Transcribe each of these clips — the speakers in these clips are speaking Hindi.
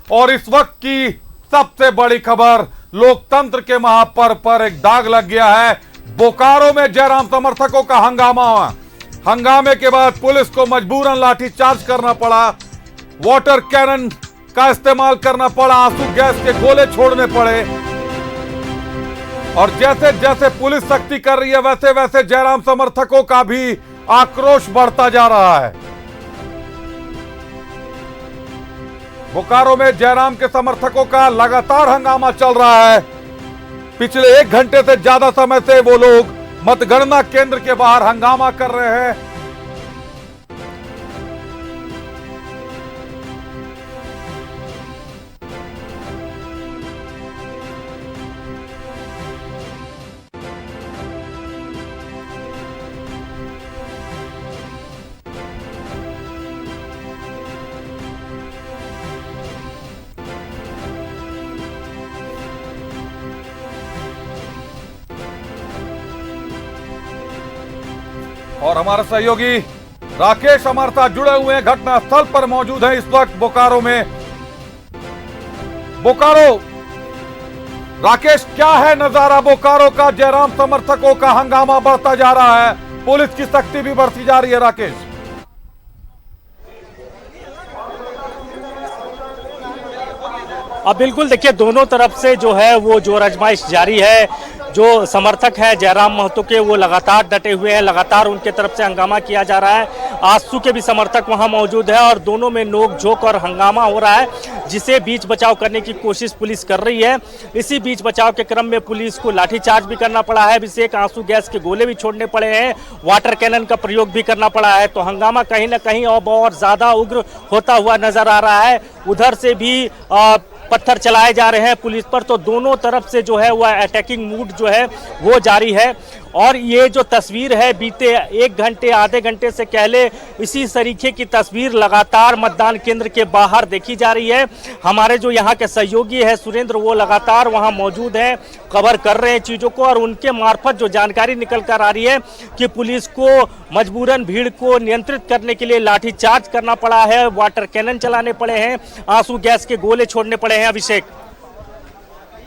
और इस वक्त की सबसे बड़ी खबर, लोकतंत्र के महापर्व पर एक दाग लग गया है। बोकारो में जयराम समर्थकों का हंगामा हुआ। हंगामे के बाद पुलिस को मजबूरन लाठीचार्ज करना पड़ा, वाटर कैनन का इस्तेमाल करना पड़ा, आंसू गैस के गोले छोड़ने पड़े। और जैसे जैसे पुलिस सख्ती कर रही है वैसे वैसे जयराम समर्थकों का भी आक्रोश बढ़ता जा रहा है। बोकारो में जयराम के समर्थकों का लगातार हंगामा चल रहा है। पिछले 1 घंटे से ज्यादा समय से वो लोग मतगणना केंद्र के बाहर हंगामा कर रहे हैं। और हमारे सहयोगी राकेश हमारे साथ जुड़े हुए हैं, घटनास्थल पर मौजूद है इस वक्त बोकारो में। बोकारो, राकेश क्या है नजारा बोकारो का? जयराम समर्थकों का हंगामा बढ़ता जा रहा है, पुलिस की सख्ती भी बढ़ती जा रही है। राकेश, अब बिल्कुल देखिए, दोनों तरफ से जो है वो जोर आजमाइश जारी है। जो समर्थक है जयराम महतो के, वो लगातार डटे हुए हैं, लगातार उनके तरफ से हंगामा किया जा रहा है। आजसू के भी समर्थक वहां मौजूद है और दोनों में नोक झोंक और हंगामा हो रहा है, जिसे बीच बचाव करने की कोशिश पुलिस कर रही है। इसी बीच बचाव के क्रम में पुलिस को लाठीचार्ज भी करना पड़ा है, अभिषेक आंसू गैस के गोले भी छोड़ने पड़े हैं, वाटर कैनन का प्रयोग भी करना पड़ा है। तो हंगामा कहीं ना कहीं अब और ज्यादा उग्र होता हुआ नजर आ रहा है। उधर से भी पत्थर चलाए जा रहे हैं पुलिस पर, तो दोनों तरफ से जो है वह अटैकिंग मूड जो है वो जारी है। और ये जो तस्वीर है, बीते 1 घंटे आधे घंटे से पहले इसी तरीके की तस्वीर लगातार मतदान केंद्र के बाहर देखी जा रही है। हमारे जो यहाँ के सहयोगी है सुरेंद्र, वो लगातार वहाँ मौजूद हैं, कवर कर रहे हैं चीज़ों को, और उनके मार्फत जो जानकारी निकल कर आ रही है कि पुलिस को मजबूरन भीड़ को नियंत्रित करने के लिए लाठीचार्ज करना पड़ा है, वाटर कैनन चलाने पड़े हैं, आंसू गैस के गोले छोड़ने पड़े हैं। अभिषेक,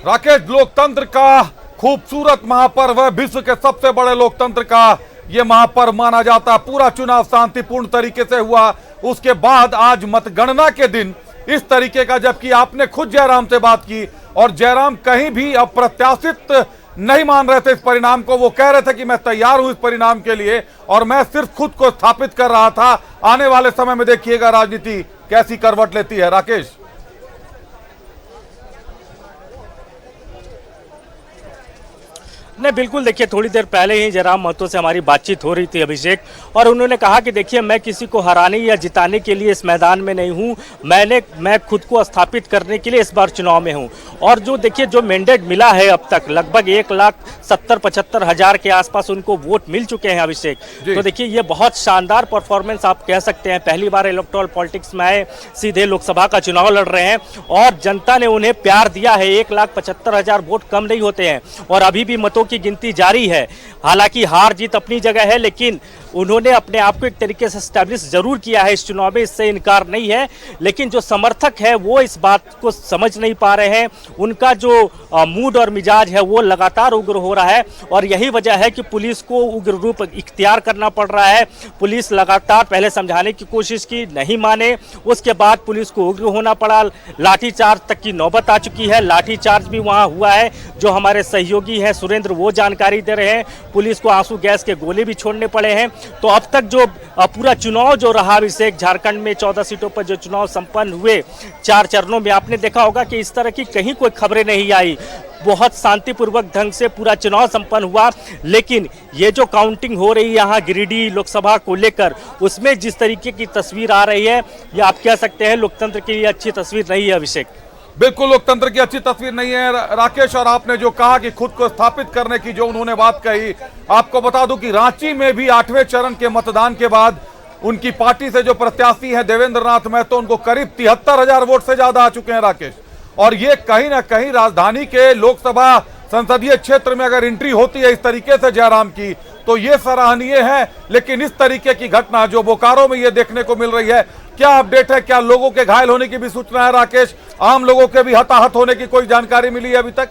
राकेश, लोकतंत्र का खूबसूरत महापर्व है, विश्व के सबसे बड़े लोकतंत्र का यह महापर्व माना जाता है। पूरा चुनाव शांतिपूर्ण तरीके से हुआ, उसके बाद आज मतगणना के दिन इस तरीके का, जबकि आपने खुद जयराम से बात की और जयराम कहीं भी अप्रत्याशित नहीं मान रहे थे इस परिणाम को। वो कह रहे थे कि मैं तैयार हूं इस परिणाम के लिए और मैं सिर्फ खुद को स्थापित कर रहा था। आने वाले समय में देखिएगा राजनीति कैसी करवट लेती है। राकेश, नहीं, बिल्कुल देखिए, थोड़ी देर पहले ही जयराम महतो से हमारी बातचीत हो रही थी अभिषेक, और उन्होंने कहा कि देखिए, मैं किसी को हराने या जिताने के लिए इस मैदान में नहीं हूं, मैं खुद को स्थापित करने के लिए इस बार चुनाव में हूं। और जो देखिए, जो मैंडेट मिला है अब तक लगभग 1,70,75,000 के आसपास उनको वोट मिल चुके हैं अभिषेक। तो देखिए, ये बहुत शानदार परफॉर्मेंस आप कह सकते हैं। पहली बार इलेक्टोरल पॉलिटिक्स में आए, सीधे लोकसभा का चुनाव लड़ रहे हैं और जनता ने उन्हें प्यार दिया है। 1,75,000 वोट कम नहीं होते हैं और अभी भी मतों की गिनती जारी है। हालांकि हार जीत अपनी जगह है, लेकिन उन्होंने अपने आप को एक तरीके से स्टैब्लिश जरूर किया है इस चुनाव में, इससे इनकार नहीं है। लेकिन जो समर्थक है वो इस बात को समझ नहीं पा रहे हैं, उनका जो मूड और मिजाज है वो लगातार उग्र हो रहा है और यही वजह है कि पुलिस को उग्र रूप इख्तियार करना पड़ रहा है। पुलिस लगातार पहले समझाने की कोशिश की, नहीं माने, उसके बाद पुलिस को उग्र होना पड़ा, लाठीचार्ज तक की नौबत आ चुकी है। लाठीचार्ज भी वहां हुआ है, जो हमारे सहयोगी हैं सुरेंद्र वो जानकारी दे रहे हैं। पुलिस को आंसू गैस के गोले भी छोड़ने पड़े हैं। तो अब तक जो पूरा चुनाव जो रहा अभिषेक, झारखंड में 14 सीटों पर जो चुनाव संपन्न हुए 4 चरणों में, आपने देखा होगा कि इस तरह की कहीं कोई खबरें नहीं आई। बहुत शांतिपूर्वक ढंग से पूरा चुनाव संपन्न हुआ। लेकिन ये जो काउंटिंग हो रही है यहाँ गिरिडीह लोकसभा को लेकर, उसमें जिस तरीके की तस्वीर आ रही है, ये आप कह सकते हैं लोकतंत्र के लिए अच्छी तस्वीर नहीं है अभिषेक। बिल्कुल लोकतंत्र की अच्छी तस्वीर नहीं है राकेश। और आपने जो कहा कि खुद को स्थापित करने की जो उन्होंने बात कही, आपको बता दूं कि रांची में भी 8वें चरण के मतदान के बाद उनकी पार्टी से जो प्रत्याशी हैं देवेंद्र नाथ महतो, उनको करीब 73,000 वोट से ज्यादा आ चुके हैं राकेश। और ये कहीं ना कहीं राजधानी के लोकसभा संसदीय क्षेत्र में अगर एंट्री होती है इस तरीके से जयराम की, तो ये सराहनीय है। लेकिन इस तरीके की घटना जो बोकारो में ये देखने को मिल रही है, क्या अपडेट है? क्या लोगों के घायल होने की भी सूचना है राकेश? आम लोगों के भी हताहत होने की कोई जानकारी मिली है अभी तक?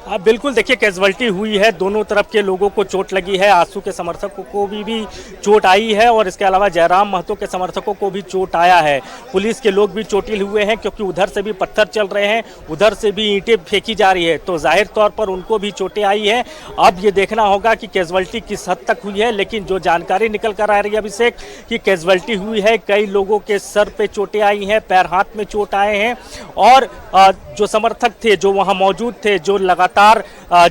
हाँ बिल्कुल, देखिए कैजुअल्टी हुई है, दोनों तरफ के लोगों को चोट लगी है, आंसू के समर्थकों को भी चोट आई है और इसके अलावा जयराम महतो के समर्थकों को भी चोट आया है। पुलिस के लोग भी चोटिल हुए हैं क्योंकि उधर से भी पत्थर चल रहे हैं, उधर से भी ईंटें फेंकी जा रही है, तो जाहिर तौर पर उनको भी चोटें आई है। अब ये देखना होगा कि कैजुअल्टी किस हद तक हुई है, लेकिन जो जानकारी निकल कर आ रही है अभिषेक कि कैजुअल्टी हुई है, कई लोगों के सर पे चोटें आई हैं, पैर हाथ में चोट आए हैं और जो समर्थक थे, जो वहाँ मौजूद थे, जो लगातार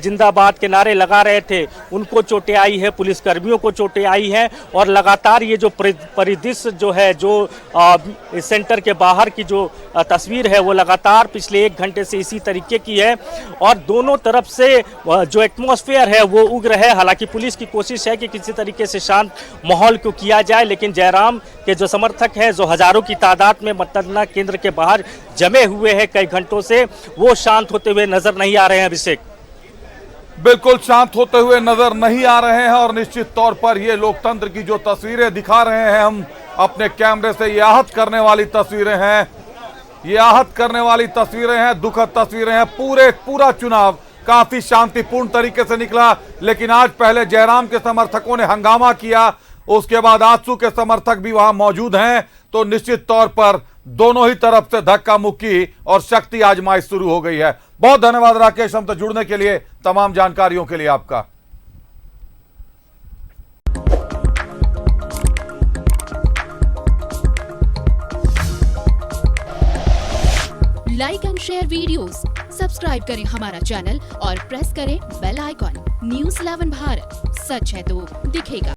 जिंदाबाद के नारे लगा रहे थे, उनको चोटें आई है, पुलिसकर्मियों को चोटें आई हैं और लगातार ये जो परिदृश्य जो है, जो इस सेंटर के बाहर की जो तस्वीर है वो लगातार पिछले 1 घंटे से इसी तरीके की है और दोनों तरफ से जो एटमॉस्फेयर है वो उग्र है। हालांकि पुलिस की कोशिश है कि किसी तरीके से शांत माहौल को किया जाए, लेकिन जयराम के जो समर्थक हैं, जो हजारों की तादाद में मतगणना केंद्र के बाहर जमे हुए हैं कई घंटों से, वो शांत होते हुए नजर नहीं आ रहे हैं अभिषेक। बिल्कुल शांत होते हुए नजर नहीं आ रहे हैं और निश्चित तौर पर ये लोकतंत्र की जो तस्वीरें दिखा रहे हैं हम अपने कैमरे से, ये आहत करने वाली तस्वीरें हैं, ये आहत करने वाली तस्वीरें हैं, दुखद तस्वीरें हैं। पूरा चुनाव काफी शांतिपूर्ण तरीके से निकला, लेकिन आज पहले जयराम के समर्थकों ने हंगामा किया, उसके बाद आजसू के समर्थक भी वहां मौजूद हैं, तो निश्चित तौर पर दोनों ही तरफ से धक्का मुक्की और शक्ति आजमाइश शुरू हो गई है। बहुत धन्यवाद राकेश हमसे जुड़ने के लिए, तमाम जानकारियों के लिए आपका। Like and share videos, subscribe करें हमारा चैनल और प्रेस करें बेल आइकॉन। न्यूज़ 11 भारत, सच है तो दिखेगा।